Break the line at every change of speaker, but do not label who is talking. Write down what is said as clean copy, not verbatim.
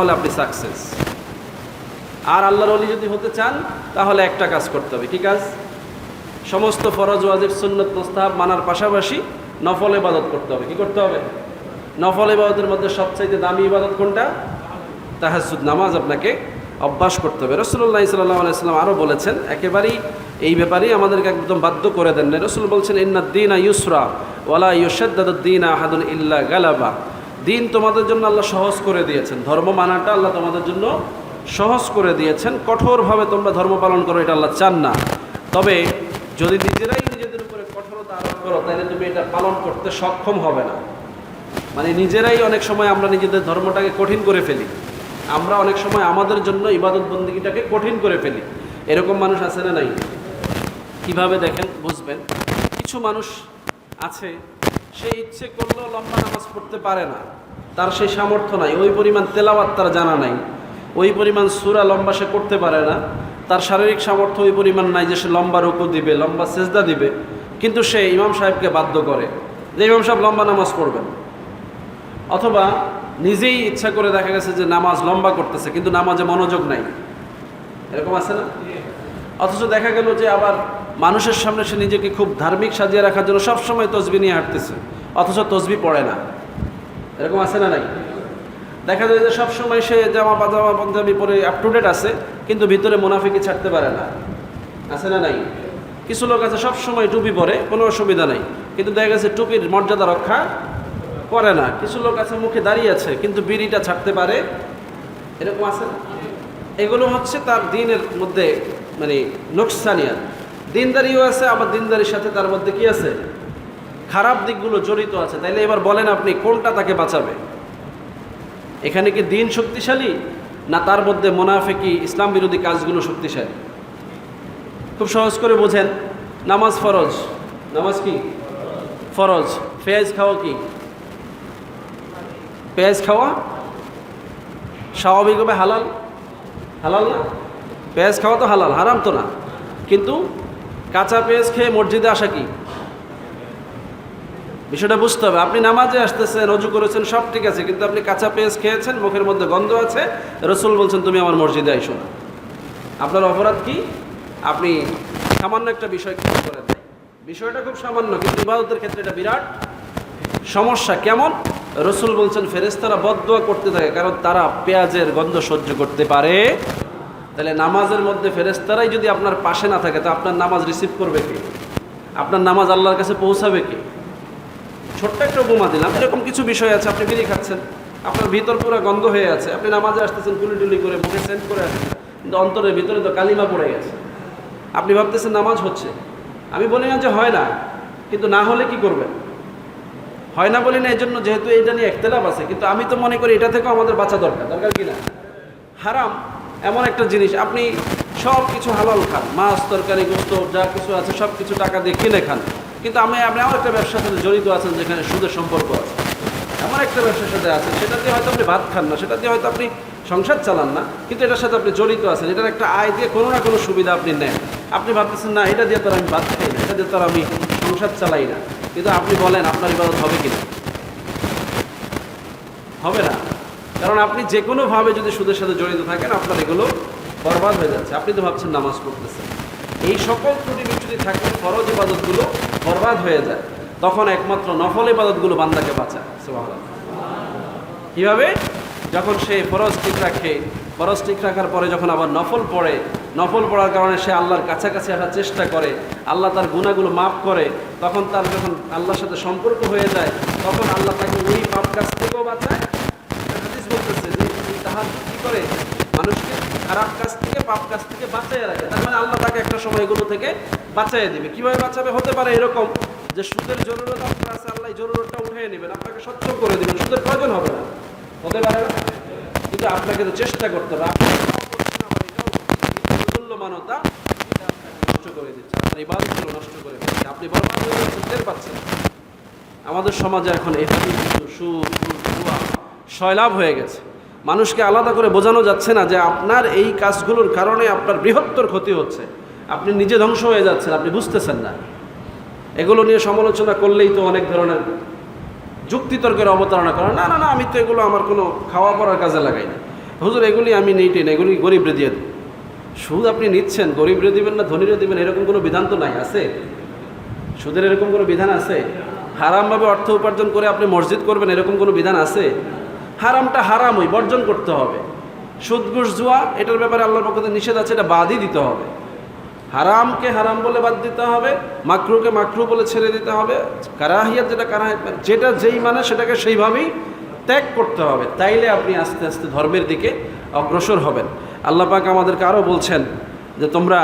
তাহলে আপনি সাকসেস। আর আল্লাহর ওলি যদি হতে চান তাহলে একটা কাজ করতে হবে। কি কাজ? সমস্ত ফরজ ওয়াজিব সুন্নাত মুস্তাহাব মানার পাশাপাশি নফল ইবাদত করতে হবে। কি করতে হবে? নফল ইবাদতের মধ্যে সবচাইতে দামি ইবাদত কোনটা? তাহাজ্জুদ নামাজ আপনাকে অভ্যাস করতে হবে। রাসূলুল্লাহ সাল্লাল্লাহু আলাইহি ওয়াসাল্লাম আরও বলেছেন, একেবারেই এই ব্যাপারেই আমাদেরকে একদম বাধ্য করে দেন। রাসূল বলছেন, ইন্নাদ-দীনা ইউসরা ওয়ালা ইউশাদ্দাদুদ-দীনা আহাদুন ইল্লা গালাবা। দিন তোমাদের জন্য আল্লাহ সহজ করে দিয়েছেন, ধর্ম মানাটা আল্লাহ তোমাদের জন্য সহজ করে দিয়েছেন। কঠোরভাবে তোমরা ধর্ম পালন করো, এটা আল্লাহ চান না। তবে যদি নিজেরাই নিজেদের উপরে কঠোরতা আরোপ করো, তাহলে তুমি এটা পালন করতে সক্ষম হবে না। মানে নিজেরাই অনেক সময় আমরা নিজেদের ধর্মটাকে কঠিন করে ফেলি। আমরা অনেক সময় আমাদের জন্য ইবাদত বন্দেগীটাকে কঠিন করে ফেলি। এরকম মানুষ আছে না নাই? কিভাবে দেখেন বুঝবেন। কিছু মানুষ আছে, সে ইচ্ছে করলেও লম্বা নামাজ পড়তে পারে না, তার সেই সামর্থ্য নাই, ওই পরিমাণ তেলাওয়াত তার জানা নাই, ওই পরিমাণ সূরা লম্বা সে করতে পারে না, তার শারীরিক সামর্থ্য ওই পরিমাণ নাই যে সে লম্বা রুকু দিবে, লম্বা সেজদা দিবে। কিন্তু সে ইমাম সাহেবকে বাধ্য করে যে ইমাম সাহেব লম্বা নামাজ পড়বেন। অথবা নিজেই ইচ্ছা করে দেখা গেছে যে নামাজ লম্বা করতেছে, কিন্তু নামাজে মনোযোগ নাই। এরকম আছে না? অথচ দেখা গেল যে আবার মানুষের সামনে সে নিজেকে খুব ধার্মিক সাজিয়ে রাখার জন্য সবসময় তসবি নিয়ে হাঁটতেছে, অথচ তসবি পড়ে না। এরকম আছে না নাই? দেখা যায় যে সবসময় সে জামা পাজামা পাঞ্জাবি পরে আপ টু ডেট আছে, কিন্তু ভিতরে মুনাফিকি ছাড়তে পারে না। আছে না নাই? কিছু লোক আছে সবসময় টুপি পরে, কোনো অসুবিধা নাই, কিন্তু দেখা গেছে টুপির মর্যাদা রক্ষা করে না। কিছু লোক আছে মুখে দাঁড়িয়ে আছে, কিন্তু বিড়িটা ছাড়তে পারে। এরকম আছে না? এগুলো হচ্ছে তার দিনের মধ্যে মানে নোকসানিয়া। দিনদারিও আছে, আবার দিনদারির সাথে তার মধ্যে কি আছে? খারাপ দিকগুলো জড়িত আছে। তাইলে এবার বলেন আপনি কোনটা তাকে বাঁচাবে? এখানে কি দিন শক্তিশালী, না তার মধ্যে মুনাফিকি ইসলাম বিরোধী কাজগুলো শক্তিশালী? খুব সহজ করে বোঝেন। নামাজ ফরজ। নামাজ কি ফরজ? পেঁয়াজ খাওয়া কি? পেঁয়াজ খাওয়া স্বাভাবিকভাবে হালাল? হালাল না? পেঁয়াজ খাওয়া তো হালাল, হারাম তো না। কিন্তু কাঁচা পেঁয়াজ খেয়ে মসজিদে আসা কি? বিষয়টা বুঝতে হবে। আপনি নামাজে আসতেছেন, রজু করেছেন, সব ঠিক আছে, কিন্তু আপনি কাঁচা পেঁয়াজ খেয়েছেন, মুখের মধ্যে গন্ধ আছে, রাসূল বলছেন তুমি আমার মসজিদে আইসো না। আপনার অপরাধ কি? আপনি সামান্য একটা বিষয় খেয়াল করে দেয়, বিষয়টা খুব সামান্য, কিন্তু ইবাদতের ক্ষেত্রে এটা বিরাট সমস্যা। কেমন? রাসূল বলছেন ফেরেশতারা বদদুয়া করতে থাকে, কারণ তারা পেঁয়াজের গন্ধ সহ্য করতে পারে। তাহলে নামাজের মধ্যে ফেরেশতারাই যদি আপনার পাশে না থাকে, তা আপনার নামাজ রিসিভ করবে কে? আপনার নামাজ আল্লাহর কাছে পৌঁছাবে কে? ছোট্ট একটা উপমা দিলাম। এরকম কিছু বিষয় আছে, আপনি বিড়ি খাচ্ছেন, আপনার ভিতর পুরো গন্ধ হয়ে আছে, আপনি নামাজে আসতেছেন কুলিটুলি করে, মুখে সেন্ট করে আসছেন, কিন্তু অন্তরের ভিতরে তো কালিমা পড়ে গেছে। আপনি ভাবতেছেন নামাজ হচ্ছে। আমি বলি না যে হয় না, কিন্তু না হলে কি করবেন? হয় না বলি না এই জন্য, যেহেতু এটা নিয়ে একতলাফ আছে, কিন্তু আমি তো মনে করি এটা থেকেও আমাদের বাঁচা দরকার। দরকার কি না? হারাম এমন একটা জিনিস, আপনি সব কিছু হালাল খান, মাছ তরকারি গোস্ত যা কিছু আছে সব কিছু টাকা দিয়ে কিনে খান, কিন্তু আপনি এমন একটা ব্যবসার সাথে জড়িত আছেন যেখানে সুদের সম্পর্ক আছে। এমন একটা ব্যবসার সাথে আছেন, সেটা দিয়ে হয়তো আপনি ভাত খান না, সেটা দিয়ে হয়তো আপনি সংসার চালান না, কিন্তু এটার সাথে আপনি জড়িত আছেন। এটার একটা আয় দিয়ে কোনো না কোনো সুবিধা আপনি নেন। আপনি ভাবতেছেন না এটা দিয়ে তো আমি ভাত খাই না, এটা দিয়ে তো আমি সংসার চালাই না, কিন্তু আপনি বলেন আপনার ইবাদত হবে কিনা? হবে না। কারণ আপনি যে কোনোভাবে যদি সুদের সাথে জড়িত থাকেন, আপনার এগুলো বরবাদ হয়ে যাচ্ছে। আপনি তো ভাবছেন নামাজ পড়তেছেন, এই সকল ত্রুটি বিচ্যুতি থাকলে ফরজ ইবাদতগুলো বরবাদ হয়ে যায়। তখন একমাত্র নফল ইবাদতগুলো বান্দাকে বাঁচায়। সুবহানাল্লাহ। কীভাবে? যখন সে ফরজ ঠিক রাখে, ফরজ ঠিক রাখার পরে যখন আবার নফল পড়ে, নফল পড়ার কারণে সে আল্লাহর কাছাকাছি আসার চেষ্টা করে, আল্লাহ তার গুনাহগুলো মাফ করে, তখন তার যখন আল্লাহর সাথে সম্পর্ক হয়ে যায়, তখন আল্লাহ তাকে ওই পাপ কাজ থেকেও বাঁচায়। হাদিস বলতেছে যে তাহার কী করে? মানুষকে খারাপ কাজ থেকে, পাপ কাজ থেকে বাঁচাইয়া রাখে। তার মানে আল্লাহ তাকে একটা সময় এগুলো থেকে বাঁচাইয়া দিবে। কীভাবে বাঁচাবে? হতে পারে এরকম যে সুদের জরুরত আপনার আছে, আল্লাহ জরুরতটা উঠিয়ে নেবেন, আপনাকে সচ্ছল করে দেবেন, সুদের প্রয়োজন হবে না। হতে পারে না? কিন্তু আপনাকে তো চেষ্টা করতে হবে। মূল্যমানতা এটা আপনাকে নষ্ট করে দিচ্ছে, আপনার ইবাদতগুলো নষ্ট করে দিচ্ছে, আপনি বরবাদ হয়ে যাচ্ছেন, টের পাচ্ছেন। আমাদের সমাজে এখন এভাবেই সুদ জুয়া সয়লাভ হয়ে গেছে। মানুষকে আলাদা করে বোঝানো যাচ্ছে না যে আপনার এই কাজগুলোর কারণে আপনার বৃহত্তর ক্ষতি হচ্ছে, আপনি নিজে ধ্বংস হয়ে যাচ্ছেন, আপনি বুঝতেছেন না। এগুলো নিয়ে সমালোচনা করলেই তো অনেক ধরনের যুক্তিতর্কের অবতারণা করা, না না না আমি তো এগুলো আমার কোনো খাওয়া পড়ার কাজে লাগাই না। হুজুর এগুলি আমি নিইটি না, এগুলি গরিবরে দিয়ে দেব। সুদ আপনি নিচ্ছেন, গরিবরে দিবেন না ধনীরে দিবেন এরকম কোনো বিধান তো নাই, আছে? সুদের এরকম কোনো বিধান আছে? হারামভাবে অর্থ উপার্জন করে আপনি মসজিদ করবেন এরকম কোনো বিধান আছে? হারামটা হারামই, বর্জন করতে হবে। সুদ ঘুষ জুয়া এটার ব্যাপারে আল্লাহর পক্ষ থেকে নিষেধ আছে, এটা বাদই দিতে হবে। হারামকে হারাম বলে বাদ দিতে হবে, মাকরুকে মাকরু বলে ছেড়ে দিতে হবে, কারাহিয়াত যেটা কারাহিয়াত যেটা যেই মানে সেটাকে সেইভাবেই ত্যাগ করতে হবে। তাইলে আপনি আস্তে আস্তে ধর্মের দিকে অগ্রসর হবেন। আল্লাহ পাক আমাদেরকে আরও বলছেন যে তোমরা